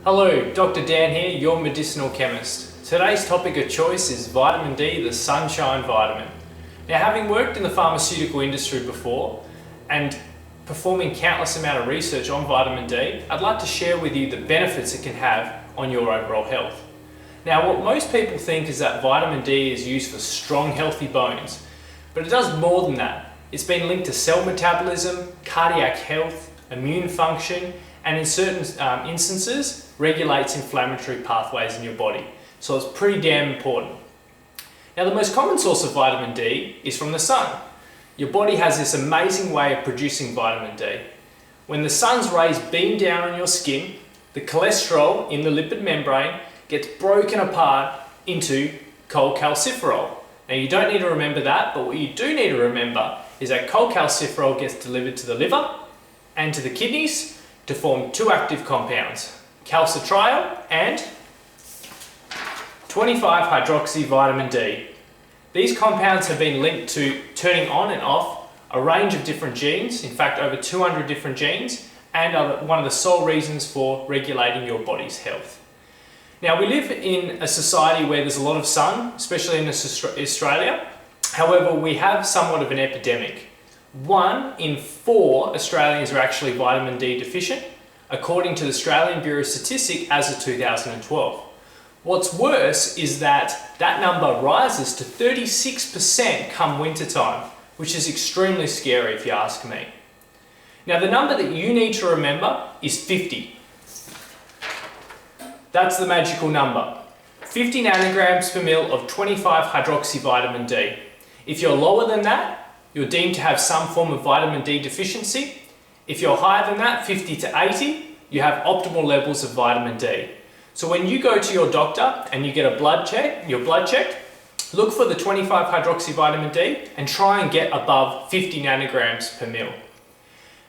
Hello, Dr. Dan here, your medicinal chemist. Today's topic of choice is vitamin D, the sunshine vitamin. Now, having worked in the pharmaceutical industry before and performing countless amount of research on vitamin D, I'd like to share with you the benefits it can have on your overall health. Now, what most people think is that vitamin D is used for strong, healthy bones, but it does more than that. It's been linked to cell metabolism, cardiac health, immune function, and in certain instances, regulates inflammatory pathways in your body. So it's pretty damn important. Now, the most common source of vitamin D is from the sun. Your body has this amazing way of producing vitamin D. When the sun's rays beam down on your skin, the cholesterol in the lipid membrane gets broken apart into cholecalciferol. Now, you don't need to remember that, but what you do need to remember is that cholecalciferol gets delivered to the liver and to the kidneys to form two active compounds, calcitriol and 25-hydroxy vitamin D. These compounds have been linked to turning on and off a range of different genes, in fact over 200 different genes, and are one of the sole reasons for regulating your body's health. Now, we live in a society where there's a lot of sun, especially in Australia. However, we have somewhat of an epidemic. 1 in 4 Australians are actually vitamin D deficient, according to the Australian Bureau of Statistics as of 2012. What's worse is that number rises to 36% come winter time, which is extremely scary if you ask me. Now, the number that you need to remember is 50. That's the magical number. 50 nanograms per mil of 25-hydroxy vitamin D. If you're lower than that, you're deemed to have some form of vitamin D deficiency. If you're higher than that, 50 to 80, you have optimal levels of vitamin D. So when you go to your doctor and you get a blood check, look for the 25-hydroxy vitamin D and try and get above 50 nanograms per mil.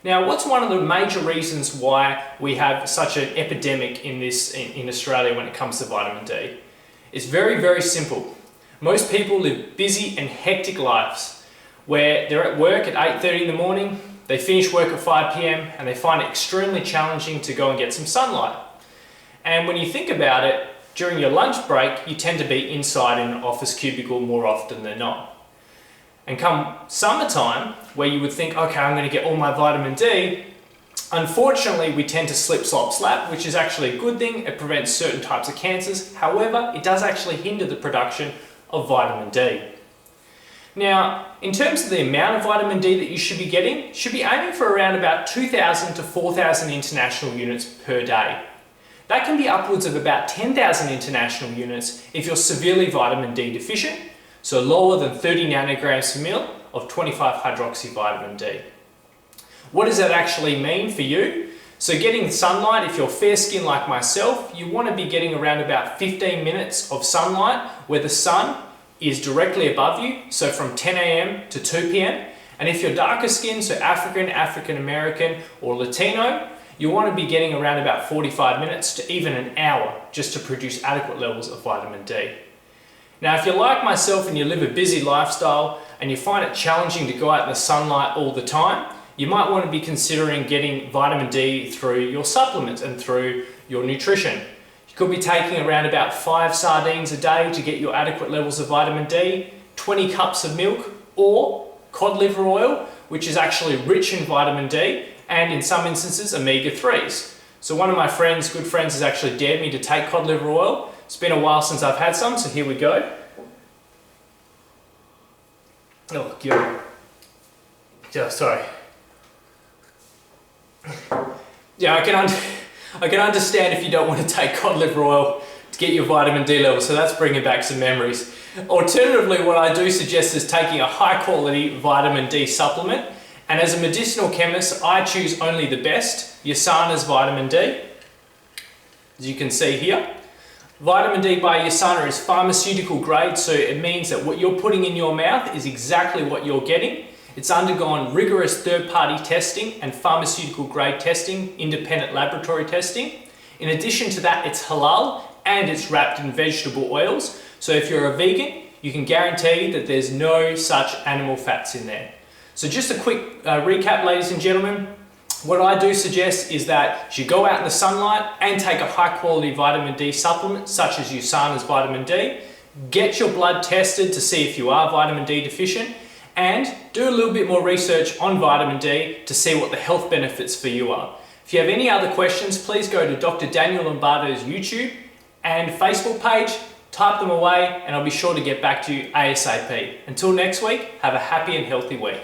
Now, what's one of the major reasons why we have such an epidemic in Australia when it comes to vitamin D? It's very, very simple. Most people live busy and hectic lives where they're at work at 8:30 in the morning, they finish work at 5 p.m. and they find it extremely challenging to go and get some sunlight. And when you think about it, during your lunch break, you tend to be inside in an office cubicle more often than not. And come summertime, where you would think, okay, I'm going to get all my vitamin D, unfortunately, we tend to slip, slop, slap, which is actually a good thing. It prevents certain types of cancers. However, it does actually hinder the production of vitamin D. Now, in terms of the amount of vitamin D that you should be getting, you should be aiming for around about 2,000 to 4,000 international units per day. That can be upwards of about 10,000 international units if you're severely vitamin D deficient, so lower than 30 nanograms per mil of 25-hydroxy vitamin D. What does that actually mean for you? So getting sunlight, if you're fair skinned like myself, you want to be getting around about 15 minutes of sunlight where the sun is directly above you, so from 10 a.m. to 2 p.m. And if you're darker skinned, so African, African American, or Latino, you want to be getting around about 45 minutes to even an hour just to produce adequate levels of vitamin D. Now, if you're like myself and you live a busy lifestyle and you find it challenging to go out in the sunlight all the time, you might want to be considering getting vitamin D through your supplements and through your nutrition. You could be taking around about 5 sardines a day to get your adequate levels of vitamin D, 20 cups of milk, or cod liver oil, which is actually rich in vitamin D, and in some instances, omega-3s. So one of my good friends has actually dared me to take cod liver oil. It's been a while since I've had some, so here we go. Oh, God. Yeah, sorry. Yeah, I can understand if you don't want to take cod liver oil to get your vitamin D level, so that's bringing back some memories. Alternatively, what I do suggest is taking a high quality vitamin D supplement, and as a medicinal chemist, I choose only the best, Yasana's vitamin D. As you can see here, vitamin D by Yasana is pharmaceutical grade, so it means that what you're putting in your mouth is exactly what you're getting. It's undergone rigorous third-party testing and pharmaceutical grade testing, independent laboratory testing. In addition to that, it's halal and it's wrapped in vegetable oils. So if you're a vegan, you can guarantee that there's no such animal fats in there. So just a quick recap, ladies and gentlemen. What I do suggest is that you go out in the sunlight and take a high quality vitamin D supplement such as USANA's vitamin D. Get your blood tested to see if you are vitamin D deficient, and do a little bit more research on vitamin D to see what the health benefits for you are. If you have any other questions, please go to Dr. Daniel Lombardo's YouTube and Facebook page, type them away, and I'll be sure to get back to you ASAP. Until next week, have a happy and healthy week.